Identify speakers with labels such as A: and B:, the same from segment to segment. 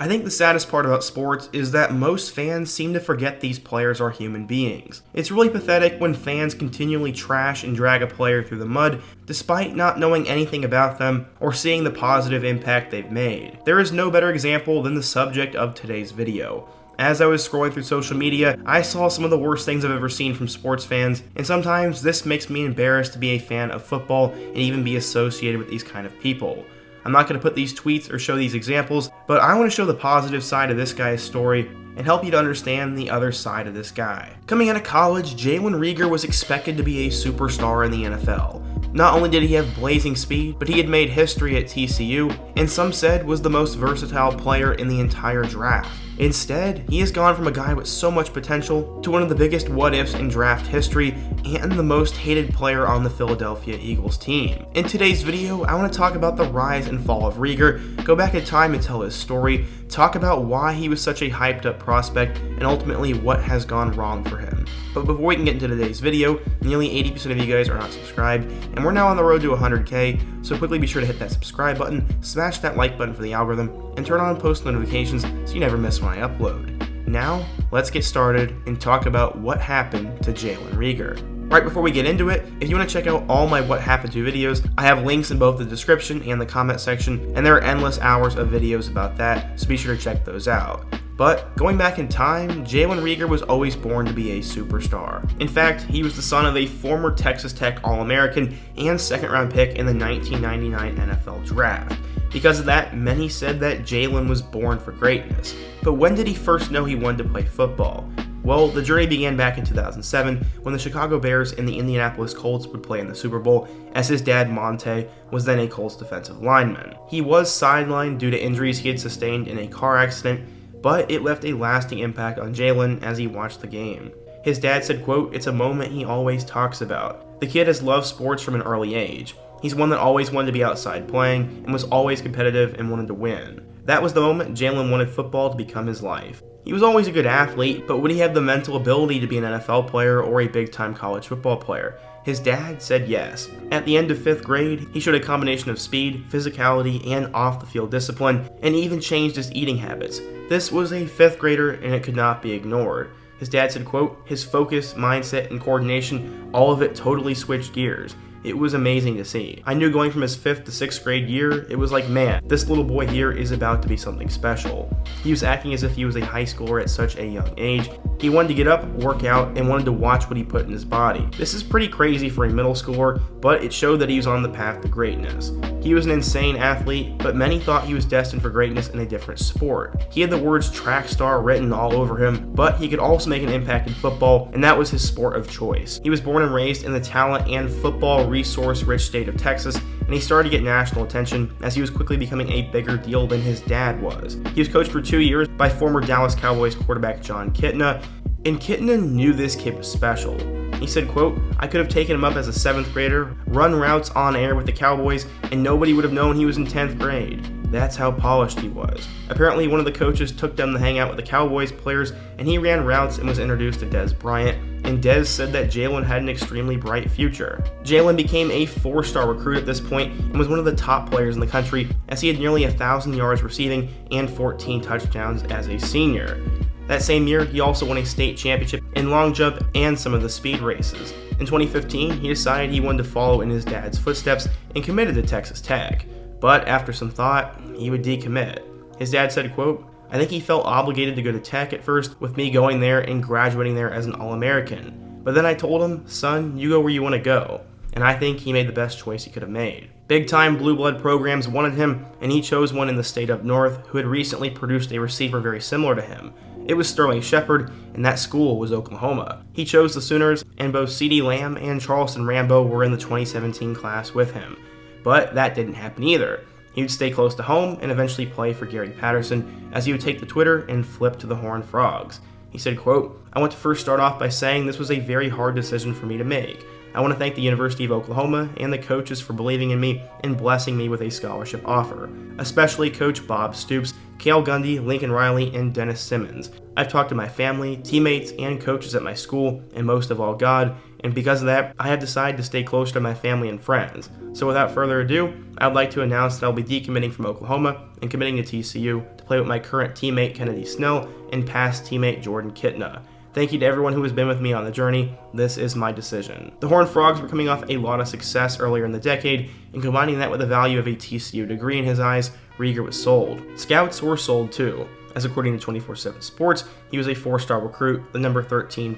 A: I think the saddest part about sports is that most fans seem to forget these players are human beings. It's really pathetic when fans continually trash and drag a player through the mud despite not knowing anything about them or seeing the positive impact they've made. There is no better example than the subject of today's video. As I was scrolling through social media, I saw some of the worst things I've ever seen from sports fans, and sometimes this makes me embarrassed to be a fan of football and even be associated with these kind of people. I'm not going to put these tweets or show these examples, but I want to show the positive side of this guy's story and help you to understand the other side of this guy. Coming out of college, Jalen Reagor was expected to be a superstar in the NFL. Not only did he have blazing speed, but he had made history at TCU, and some said was the most versatile player in the entire draft. Instead, he has gone from a guy with so much potential to one of the biggest what-ifs in draft history and the most hated player on the Philadelphia Eagles team. In today's video, I want to talk about the rise and fall of Reagor, go back in time and tell his story, talk about why he was such a hyped up prospect, and ultimately what has gone wrong for him. But before we can get into today's video, nearly 80% of you guys are not subscribed, and we're now on the road to 100k, so quickly be sure to hit that subscribe button, smash that like button for the algorithm, and turn on post notifications so you never miss when I upload. Now, let's get started and talk about what happened to Jalen Reagor. Right before we get into it, if you want to check out all my What Happened To videos, I have links in both the description and the comment section, and there are endless hours of videos about that, so be sure to check those out. But going back in time, Jalen Reagor was always born to be a superstar. In fact, he was the son of a former Texas Tech All-American and second-round pick in the 1999 NFL Draft. Because of that, many said that Jalen was born for greatness. But when did he first know he wanted to play football? Well, the journey began back in 2007 when the Chicago Bears and the Indianapolis Colts would play in the Super Bowl, as his dad Monte was then a Colts defensive lineman. He was sidelined due to injuries he had sustained in a car accident, but it left a lasting impact on Jalen as he watched the game. His dad said, quote, "It's a moment he always talks about. The kid has loved sports from an early age. He's one that always wanted to be outside playing and was always competitive and wanted to win. That was the moment Jalen wanted football to become his life. He was always a good athlete, but would he have the mental ability to be an NFL player or a big-time college football player? His dad said yes. At the end of 5th grade, he showed a combination of speed, physicality, and off-the-field discipline, and even changed his eating habits. This was a 5th grader, and it could not be ignored. His dad said, quote, "His focus, mindset, and coordination, all of it totally switched gears. It was amazing to see. I knew going from his 5th to 6th grade year, it was like, man, this little boy here is about to be something special." He was acting as if he was a high schooler at such a young age. He wanted to get up, work out, and wanted to watch what he put in his body. This is pretty crazy for a middle schooler, but it showed that he was on the path to greatness. He was an insane athlete, but many thought he was destined for greatness in a different sport. He had the words track star written all over him, but he could also make an impact in football, and that was his sport of choice. He was born and raised in the talent and football resource-rich state of Texas, and he started to get national attention as he was quickly becoming a bigger deal than his dad was. He was coached for 2 years by former Dallas Cowboys quarterback John Kitna, and Kitna knew this kid was special. He said, quote, "I could have taken him up as a 7th grader, run routes on air with the Cowboys, and nobody would have known he was in 10th grade. That's how polished he was." Apparently, one of the coaches took them to hang out with the Cowboys players, and he ran routes and was introduced to Dez Bryant, and Dez said that Jalen had an extremely bright future. Jalen became a 4-star recruit at this point and was one of the top players in the country, as he had nearly 1,000 yards receiving and 14 touchdowns as a senior. That same year, he also won a state championship in long jump and some of the speed races. In 2015, he decided he wanted to follow in his dad's footsteps and committed to Texas Tech. But after some thought, he would decommit. His dad said, quote, "I think he felt obligated to go to Tech at first with me going there and graduating there as an All-American. But then I told him, son, you go where you want to go." And I think he made the best choice he could have made. Big-time blue blood programs wanted him, and he chose one in the state up north who had recently produced a receiver very similar to him. It was Sterling Shepard, and that school was Oklahoma. He chose the Sooners, and both CeeDee Lamb and Charleston Rambo were in the 2017 class with him. But that didn't happen either. He would stay close to home and eventually play for Gary Patterson, as he would take the Twitter and flip to the Horned Frogs. He said, quote, "I want to first start off by saying this was a very hard decision for me to make. I want to thank the University of Oklahoma and the coaches for believing in me and blessing me with a scholarship offer, especially Coach Bob Stoops, Cale Gundy, Lincoln Riley, and Dennis Simmons. I've talked to my family, teammates, and coaches at my school, and most of all God, and because of that, I have decided to stay close to my family and friends. So without further ado, I would like to announce that I'll be decommitting from Oklahoma and committing to TCU to play with my current teammate Kennedy Snell and past teammate Jordan Kitna. Thank you to everyone who has been with me on the journey. This is my decision. The Horned Frogs were coming off a lot of success earlier in the decade, and combining that with the value of a TCU degree in his eyes, Reagor was sold. Scouts were sold too, as according to 24/7 Sports, he was a 4-star recruit, the number 13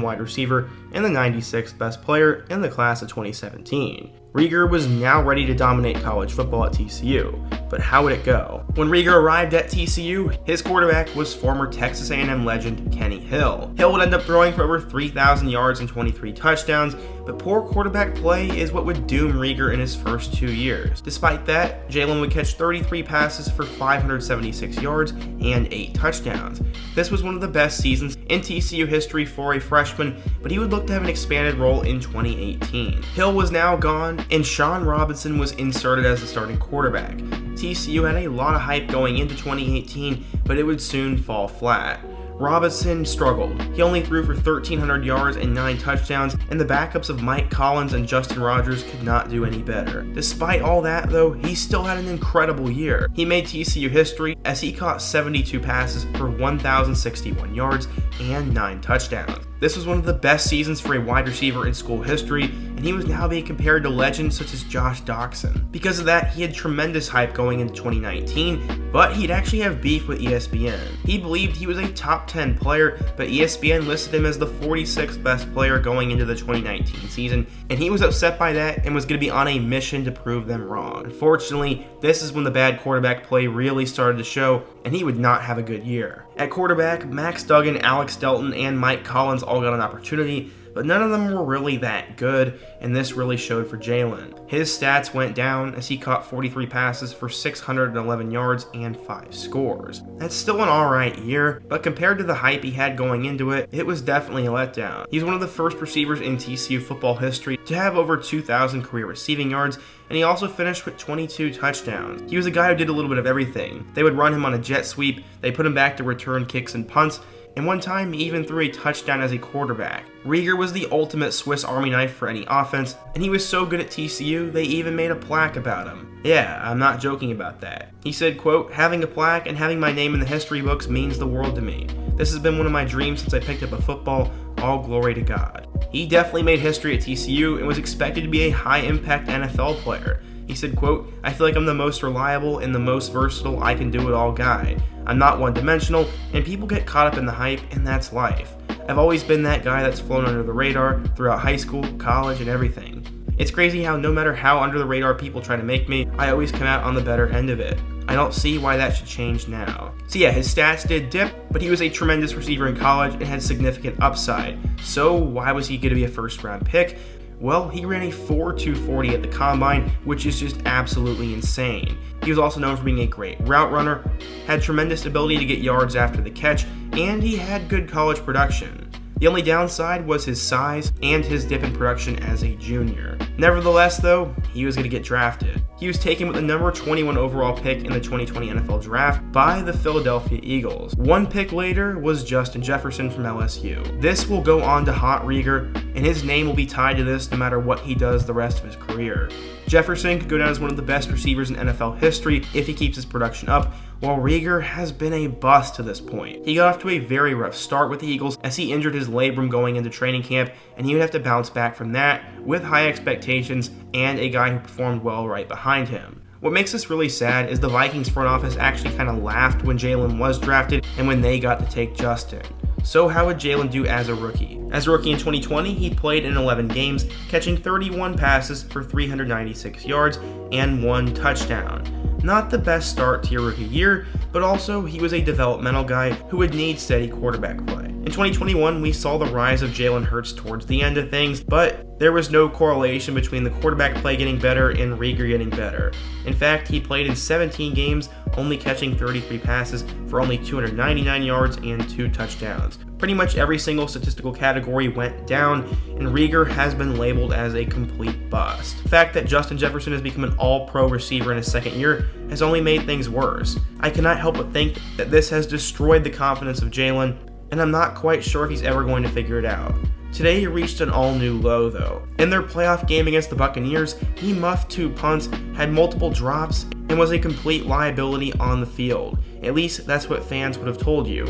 A: wide receiver, and the 96th best player in the class of 2017. Reagor was now ready to dominate college football at TCU, but how would it go? When Reagor arrived at TCU, his quarterback was former Texas A&M legend Kenny Hill. Hill would end up throwing for over 3,000 yards and 23 touchdowns, but poor quarterback play is what would doom Reagor in his first 2 years. Despite that, Jalen would catch 33 passes for 576 yards and 8 touchdowns. This was one of the best seasons in TCU history for a freshman, but he would look to have an expanded role in 2018. Hill was now gone, and Sean Robinson was inserted as the starting quarterback. TCU had a lot of hype going into 2018, but it would soon fall flat. Robinson struggled. He only threw for 1,300 yards and 9 touchdowns, and the backups of Mike Collins and Justin Rogers could not do any better. Despite all that, though, he still had an incredible year. He made TCU history as he caught 72 passes for 1,061 yards and 9 touchdowns. This was one of the best seasons for a wide receiver in school history, and he was now being compared to legends such as Josh Doxson. Because of that, he had tremendous hype going into 2019, but he'd actually have beef with ESPN. He believed he was a top 10 player, but ESPN listed him as the 46th best player going into the 2019 season, and he was upset by that and was going to be on a mission to prove them wrong. Unfortunately, this is when the bad quarterback play really started to show, and he would not have a good year. At quarterback, Max Duggan, Alex Delton, and Mike Collins all got an opportunity, but none of them were really that good, and this really showed for Jalen. His stats went down as he caught 43 passes for 611 yards and 5 scores. That's still an alright year, but compared to the hype he had going into it, it was definitely a letdown. He's one of the first receivers in TCU football history to have over 2,000 career receiving yards, and he also finished with 22 touchdowns. He was a guy who did a little bit of everything. They would run him on a jet sweep, they put him back to return kicks and punts, and one time he even threw a touchdown as a quarterback. Reagor was the ultimate Swiss Army knife for any offense, and he was so good at TCU, they even made a plaque about him. Yeah, I'm not joking about that. He said, quote, "Having a plaque and having my name in the history books means the world to me. This has been one of my dreams since I picked up a football. All glory to God." He definitely made history at TCU and was expected to be a high-impact NFL player. He said, quote, "I feel like I'm the most reliable and the most versatile I can do it all guy. I'm not one-dimensional, and people get caught up in the hype, and that's life. I've always been that guy that's flown under the radar throughout high school, college, and everything. It's crazy how no matter how under the radar people try to make me, I always come out on the better end of it. I don't see why that should change now." So yeah, his stats did dip, but he was a tremendous receiver in college and had significant upside. So why was he going to be a first-round pick? Well, he ran a 4.240 at the combine, which is just absolutely insane. He was also known for being a great route runner, had tremendous ability to get yards after the catch, and he had good college production. The only downside was his size and his dip in production as a junior. Nevertheless, though, he was going to get drafted. He was taken with the number 21 overall pick in the 2020 NFL Draft by the Philadelphia Eagles. One pick later was Justin Jefferson from LSU. This will go on to haunt Reagor, and his name will be tied to this no matter what he does the rest of his career. Jefferson could go down as one of the best receivers in NFL history if he keeps his production up, while Reagor has been a bust to this point. He got off to a very rough start with the Eagles as he injured his labrum going into training camp, and he would have to bounce back from that with high expectations and a guy who performed well right behind him. What makes this really sad is the Vikings front office actually kind of laughed when Jalen was drafted and when they got to take Justin. So how would Jalen do as a rookie? As a rookie in 2020, he played in 11 games, catching 31 passes for 396 yards and 1 touchdown. Not the best start to your rookie year, but also he was a developmental guy who would need steady quarterback play. In 2021, we saw the rise of Jalen Hurts towards the end of things, but there was no correlation between the quarterback play getting better and Reagor getting better. In fact, he played in 17 games, only catching 33 passes for only 299 yards and 2 touchdowns. Pretty much every single statistical category went down, and Reagor has been labeled as a complete bust. The fact that Justin Jefferson has become an all-pro receiver in his second year has only made things worse. I cannot help but think that this has destroyed the confidence of Jalen, and I'm not quite sure if he's ever going to figure it out. Today he reached an all-new low though. In their playoff game against the Buccaneers, he muffed 2 punts, had multiple drops, and was a complete liability on the field. At least that's what fans would have told you.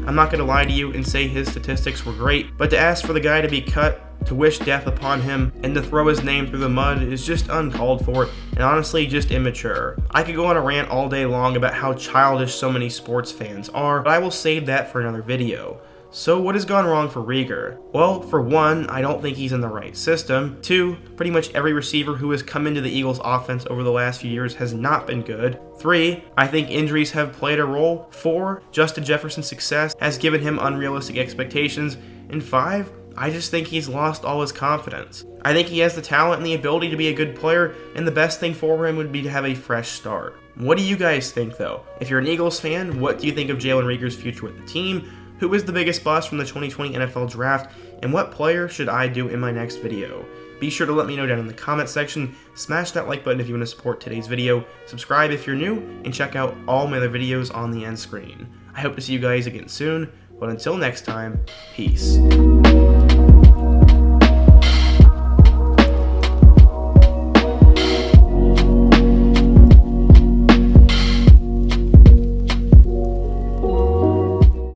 A: I'm not going to lie to you and say his statistics were great, but to ask for the guy to be cut, to wish death upon him, and to throw his name through the mud is just uncalled for and honestly just immature. I could go on a rant all day long about how childish so many sports fans are, but I will save that for another video. So what has gone wrong for Reagor? Well, for one, I don't think he's in the right system. 2, pretty much every receiver who has come into the Eagles offense over the last few years has not been good. 3, I think injuries have played a role. 4, Justin Jefferson's success has given him unrealistic expectations. And 5, I just think he's lost all his confidence. I think he has the talent and the ability to be a good player, and the best thing for him would be to have a fresh start. What do you guys think though? If you're an Eagles fan, what do you think of Jalen Reagor's future with the team? Who is the biggest bust from the 2020 NFL Draft, and what player should I do in my next video? Be sure to let me know down in the comment section, smash that like button if you want to support today's video, subscribe if you're new, and check out all my other videos on the end screen. I hope to see you guys again soon, but until next time, peace.